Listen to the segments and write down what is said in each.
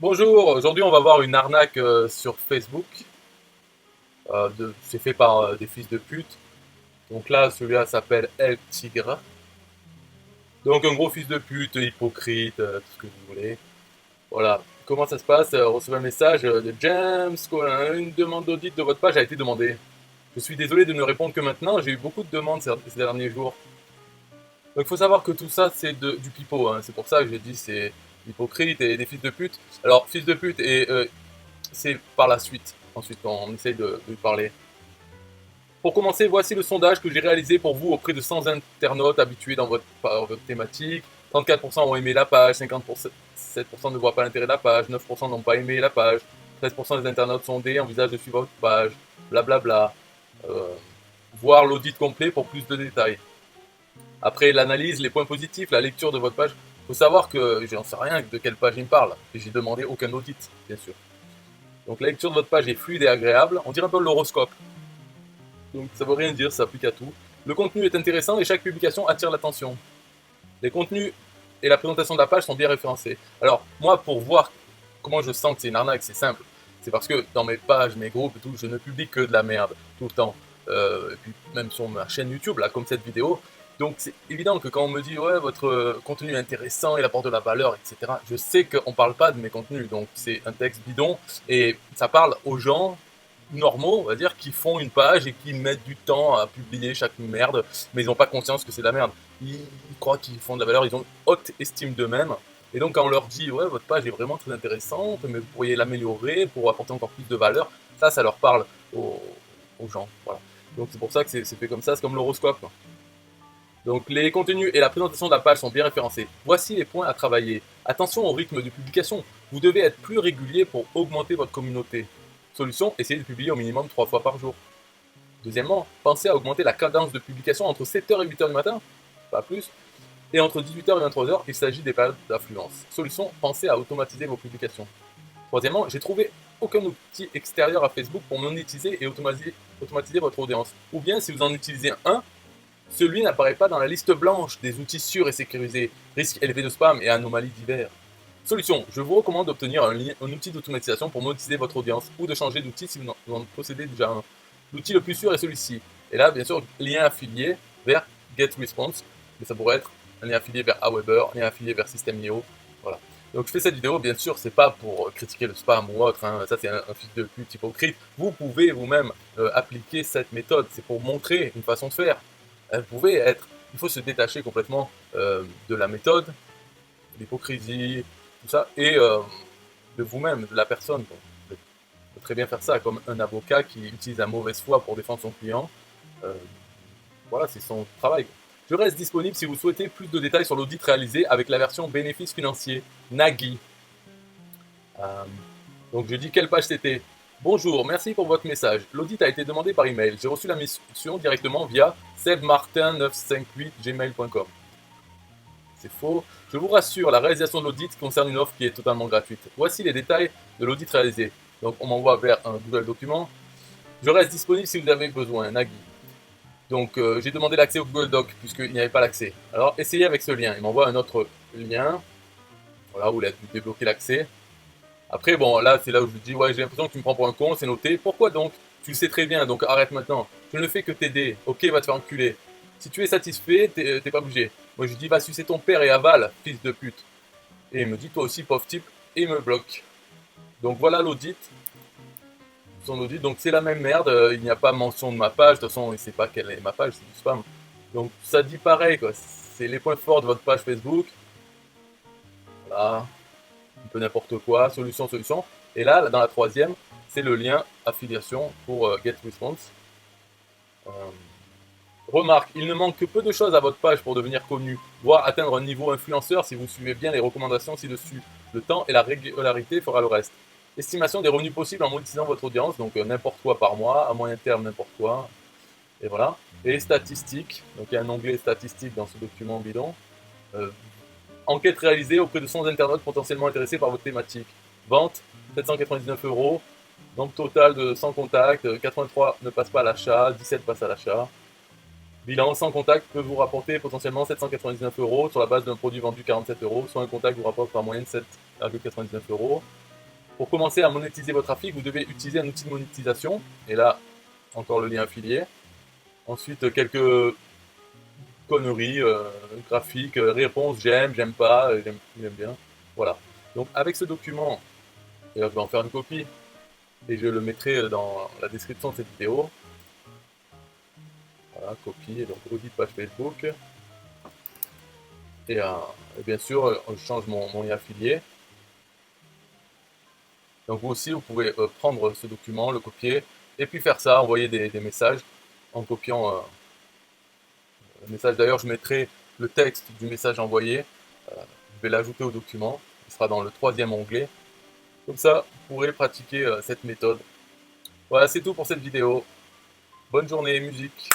Bonjour, aujourd'hui on va voir une arnaque sur Facebook. C'est fait par des fils de pute. Donc là, celui-là s'appelle El Tigre. Donc un gros fils de pute, hypocrite, tout ce que vous voulez. Voilà. Comment ça se passe? Recevez un message de James Colin. Une demande d'audit de votre page a été demandée. Je suis désolé de ne répondre que maintenant. J'ai eu beaucoup de demandes ces derniers jours. Donc il faut savoir que tout ça c'est du pipeau, hein. C'est pour ça que j'ai dit c'est hypocrite et des fils de pute. Alors fils de pute et c'est par la suite. Ensuite, on essaye de lui parler. Pour commencer, voici le sondage que j'ai réalisé pour vous auprès de 100 internautes habitués dans votre thématique. 34% ont aimé la page, 57% ne voient pas l'intérêt de la page, 9% n'ont pas aimé la page, 13% des internautes sondés envisagent de suivre votre page, blablabla. Euh, voir l'audit complet pour plus de détails. Après l'analyse, les points positifs, la lecture de votre page, il faut savoir que je n'en sais rien de quelle page il me parle, et j'ai demandé aucun audit, bien sûr. Donc la lecture de votre page est fluide et agréable, on dirait un peu l'horoscope. Donc ça veut rien dire, ça applique à tout. Le contenu est intéressant et chaque publication attire l'attention. Les contenus et la présentation de la page sont bien référencés. Alors moi, pour voir comment je sens que c'est une arnaque, c'est simple. C'est parce que dans mes pages, mes groupes et tout, je ne publie que de la merde tout le temps. Et puis même sur ma chaîne YouTube, là, comme cette vidéo. Donc c'est évident que quand on me dit ouais votre contenu est intéressant, il apporte de la valeur, etc. Je sais qu'on parle pas de mes contenus, donc c'est un texte bidon et ça parle aux gens normaux, on va dire, qui font une page et qui mettent du temps à publier chaque merde, mais ils n'ont pas conscience que c'est de la merde. Ils croient qu'ils font de la valeur, ils ont une haute estime d'eux-mêmes. Et donc quand on leur dit ouais votre page est vraiment très intéressante, mais vous pourriez l'améliorer pour apporter encore plus de valeur, ça leur parle aux gens. Voilà. Donc c'est pour ça que c'est fait comme ça, c'est comme l'horoscope. Donc les contenus et la présentation de la page sont bien référencés. Voici les points à travailler. Attention au rythme de publication. Vous devez être plus régulier pour augmenter votre communauté. Solution, essayez de publier au minimum 3 fois par jour. Deuxièmement, pensez à augmenter la cadence de publication entre 7h et 8h du matin, pas plus, et entre 18h et 23h, il s'agit des périodes d'affluence. Solution, pensez à automatiser vos publications. Troisièmement, j'ai trouvé aucun outil extérieur à Facebook pour monétiser et automatiser votre audience. Ou bien, si vous en utilisez un, celui n'apparaît pas dans la liste blanche des outils sûrs et sécurisés, risque élevé de spam et anomalies divers. Solution, je vous recommande d'obtenir un outil d'automatisation pour monétiser votre audience ou de changer d'outil si vous en possédez déjà un. L'outil le plus sûr est celui-ci. Et là, bien sûr, lien affilié vers GetResponse, mais ça pourrait être un lien affilié vers Aweber, un lien affilié vers System.io. Voilà. Donc je fais cette vidéo, bien sûr, c'est pas pour critiquer le spam ou autre, hein. Ça c'est un fils de pute hypocrite. Vous pouvez vous-même appliquer cette méthode, c'est pour montrer une façon de faire. Vous pouvez être, il faut se détacher complètement de la méthode, de l'hypocrisie, tout ça, et de vous-même, de la personne. Vous pouvez très bien faire ça, comme un avocat qui utilise la mauvaise foi pour défendre son client. Euh, voilà, c'est son travail. Je reste disponible si vous souhaitez plus de détails sur l'audit réalisé avec la version bénéfices financiers, Nagui. Euh, donc je dis quelle page c'était. Bonjour, merci pour votre message. L'audit a été demandé par email. J'ai reçu la mission directement via sebmartin958gmail.com. C'est faux. Je vous rassure, la réalisation de l'audit concerne une offre qui est totalement gratuite. Voici les détails de l'audit réalisé. Donc on m'envoie vers un Google document. Je reste disponible si vous avez besoin, Nagui. Donc j'ai demandé l'accès au Google Doc puisqu'il n'y avait pas l'accès. Alors essayez avec ce lien. Il m'envoie un autre lien. Voilà, où il a dû débloquer l'accès. Après, bon, là, c'est là où je lui dis, ouais, j'ai l'impression que tu me prends pour un con, c'est noté. Pourquoi donc? Tu le sais très bien, donc arrête maintenant. Je ne fais que t'aider. Ok, va te faire enculer. Si tu es satisfait, t'es pas obligé. Moi, je lui dis, va sucer ton père et avale, fils de pute. Et il me dit, toi aussi, pauvre type, et il me bloque. Donc voilà l'audit. Son audit, donc c'est la même merde. Il n'y a pas mention de ma page. De toute façon, il ne sait pas quelle est ma page, c'est du spam. Donc ça dit pareil, quoi. C'est les points forts de votre page Facebook. Voilà. Un peu n'importe quoi, solution, solution. Et là, dans la troisième, c'est le lien affiliation pour GetResponse. Euh, remarque, il ne manque que peu de choses à votre page pour devenir connu, voire atteindre un niveau influenceur si vous suivez bien les recommandations ci-dessus. Le temps et la régularité fera le reste. Estimation des revenus possibles en monétisant votre audience, donc n'importe quoi par mois, à moyen terme n'importe quoi. Et voilà. Et statistiques, donc il y a un onglet statistiques dans ce document bidon. Euh, Enquête réalisée auprès de 100 internautes potentiellement intéressés par votre thématique. Vente, 799 euros. Nombre total de 100 contacts, 83 ne passent pas à l'achat, 17 passent à l'achat. Bilan, 100 contacts peut vous rapporter potentiellement 799 euros sur la base d'un produit vendu 47 euros, soit un contact vous rapporte par moyenne 7,99 euros. Pour commencer à monétiser votre trafic, vous devez utiliser un outil de monétisation. Et là, encore le lien affilié. Ensuite, quelques conneries, graphiques, réponses, j'aime pas, j'aime bien. Voilà. Donc avec ce document, je vais en faire une copie et je le mettrai dans la description de cette vidéo. Voilà, copie, donc audit page Facebook. Et bien sûr, je change mon lien affilié. Donc vous aussi, vous pouvez prendre ce document, le copier, et puis faire ça, envoyer des messages en copiant le message. D'ailleurs, je mettrai le texte du message envoyé. Je vais l'ajouter au document. Il sera dans le 3e onglet. Comme ça, vous pourrez pratiquer cette méthode. Voilà, c'est tout pour cette vidéo. Bonne journée, musique.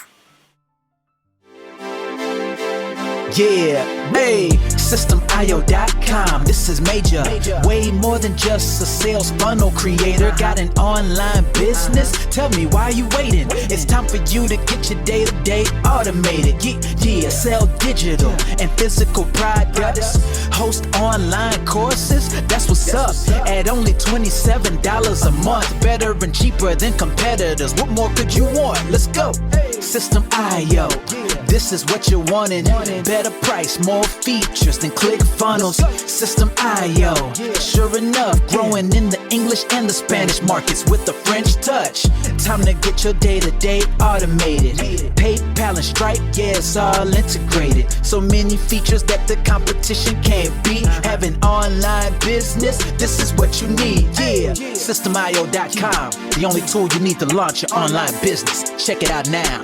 Yeah, hey, SystemIO.com, this is major. Way more than just a sales funnel creator. Got an online business? Tell me, why are you waiting? It's time for you to get your day-to-day automated. Yeah, sell digital and physical products. Host online courses, that's what's up. At only $27 a month. Better and cheaper than competitors. What more could you want? Let's go. System.io, this is what you're wanting. Better price, more features than ClickFunnels. System.io, sure enough, growing in the English and the Spanish markets with a French touch. Time to get your day-to-day automated. PayPal and Stripe, yeah, it's all integrated. So many features that the competition can't beat. Have an online business, this is what you need. Yeah, SystemIO.com, the only tool you need to launch your online business. Check it out now.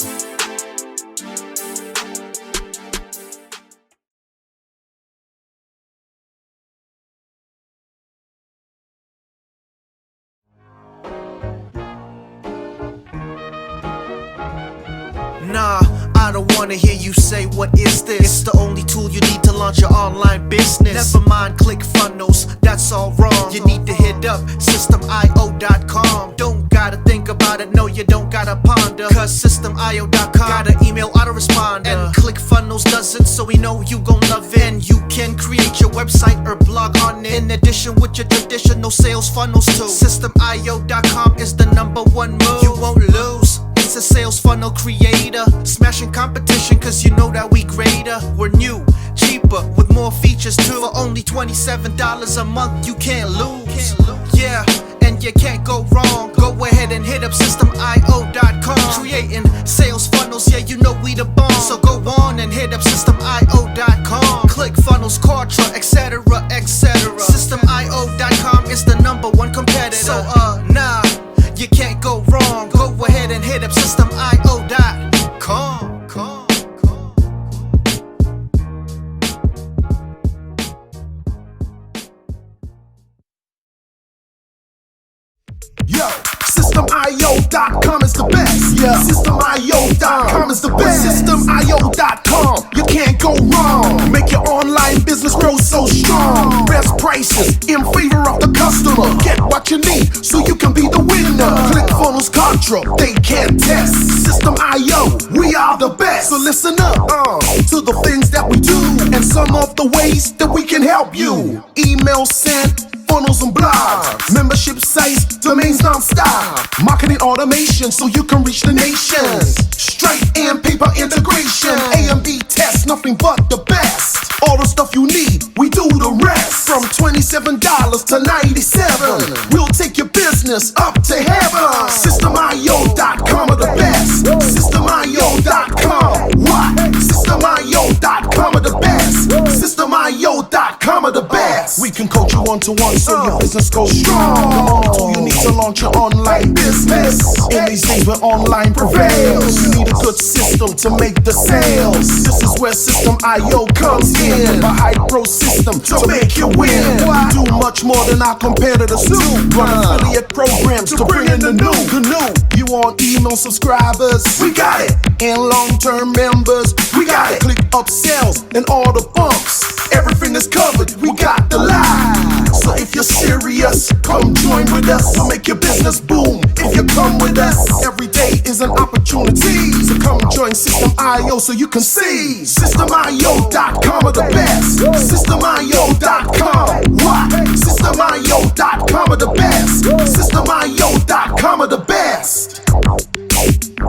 Nah, I don't wanna hear you say what is this. It's the only tool you need to launch your online business. Never mind ClickFunnels, that's all wrong. You need to hit up SystemIO.com. Don't gotta think about it, no you don't gotta ponder. Cause SystemIO.com got an email autoresponder. And ClickFunnels doesn't, so we know you gon' love it. And you can create your website or blog on it. In addition with your traditional sales funnels too. SystemIO.com is the #1 move. You won't lose. It's a sales funnel creator, smashing competition cause you know that we greater. We're new, cheaper, with more features too. For only $27 a month, you can't lose. Yeah, and you can't go wrong. Go ahead and hit up SystemIO.com. Creating sales funnels, yeah, you know we the bomb. So go on and hit up SystemIO.com. ClickFunnels, Quatra, etc, etc. SystemIO.com is the #1 competitor. So nah, you can't go wrong. Go ahead and hit up SystemIO.com. Yo, SystemIO.com is the best. Yeah, SystemIO.com is the best. SystemIO.com, you can't go wrong. Make your online business grow so strong. Best prices in favor of the customer. Get what you need so you can be the winner. ClickFunnels, Contra, they can't test. System.io, we are the best. So listen up to the things that we do and some of the ways that we can help you. Email sent, funnels and blogs, membership sites, domains non-stop, marketing automation so you can reach the nations. Stripe and paper integration, A and B tests, nothing but the best. All the stuff you need, we do the rest. From $27 to $97, we'll take your business up to heaven. SystemIO.com are the best. SystemIO.com, what? SystemIO.com are the best. SystemIO.com are the best. We can coach you one-to-one so your business goes strong. The only tool you need to launch your online business. In these days where online prevails, you need a good system to make the sales. This is where System.io comes in. A high-pro system to make you win. We do much more than our competitors do. Run affiliate programs to bring in the new. You want email subscribers? We got it. And long-term members? We got it. Click upsells and all the bumps. Everything is covered. We got the lie. So if you're serious, come join with us to make your business boom. If you come with us every day, today is an opportunity. So come join System IO so you can see. SystemIO.com are the best. SystemIO.com. What? SystemIO.com are the best. SystemIO.com are the best.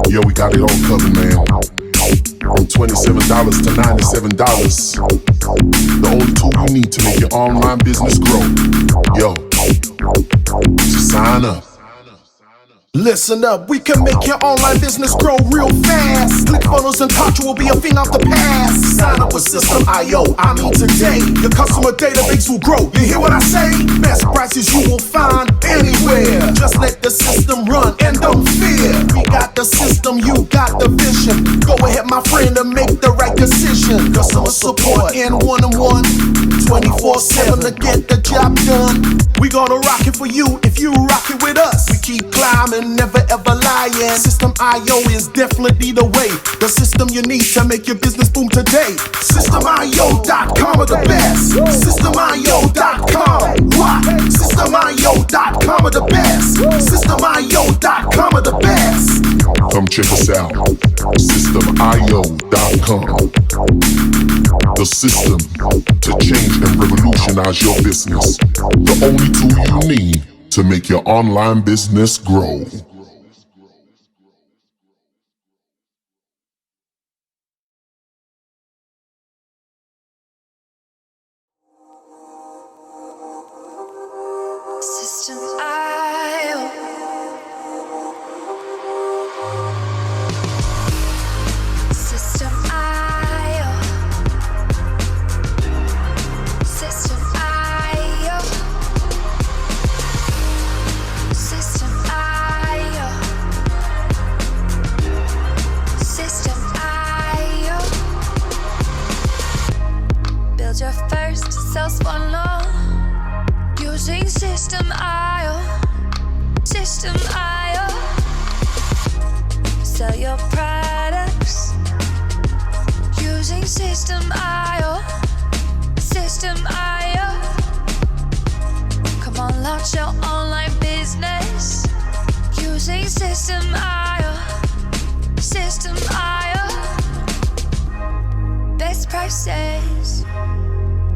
Yo, we got it all covered, man. From $27 to $97. The only tool you need to make your online business grow. Yo, just sign up. Listen up, we can make your online business grow real fast. ClickFunnels and Contra will be a thing of the past. Sign up with System IO, I mean today. Your customer database will grow, you hear what I say? Best prices you will find anywhere. Just let the system run and don't fear. We got the system, you got the vision. Go ahead my friend and make the right decision. Customer support in one-on-one, 24/7 to get the job done. We gonna rock it for you if you rock it with us. We keep climbing, never ever lying. System IO is definitely the way. The system you need to make your business boom today. SystemIO.com are the best. SystemIO.com. What? SystemIO.com are the best. SystemIO.com are the best. Come check us out. SystemIO.com. The system to change and revolutionize your business. The only tool you need to make your online business grow. System IO. System IO. System IO. System IO. System IO. Build your first sales funnel using System IO. System IO. Sell your products using System IO. System IO. Come on, launch your online business using System IO. System IO. Best prices,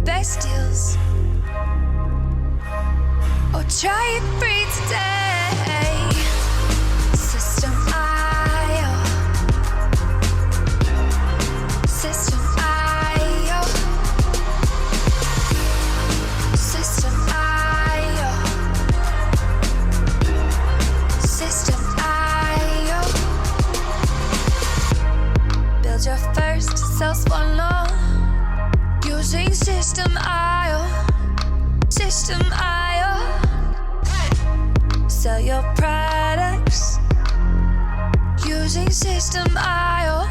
best deals. Or try it free today. System IO. System IO. System IO. System IO. Build your first sales funnel using System IO. System IO. Sell your products using System IO.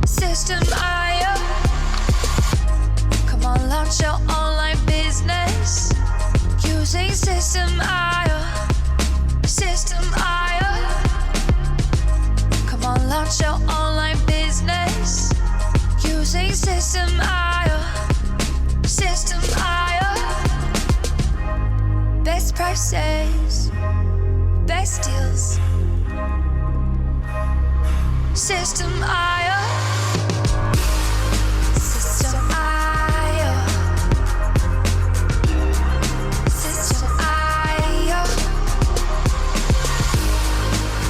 System IO. Come on, launch your online business using System IO. System IO. Come on, launch your online business using System IO. System IO. Best prices, best deals. System IO. System IO. System IO.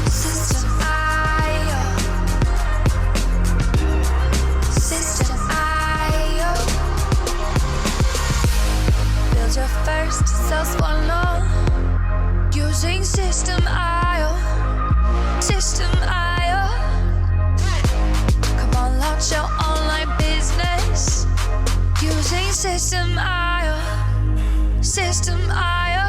System IO. System IO. Build your first sales funnel using System IO. System IO. Come on, launch your online business using System IO. System IO.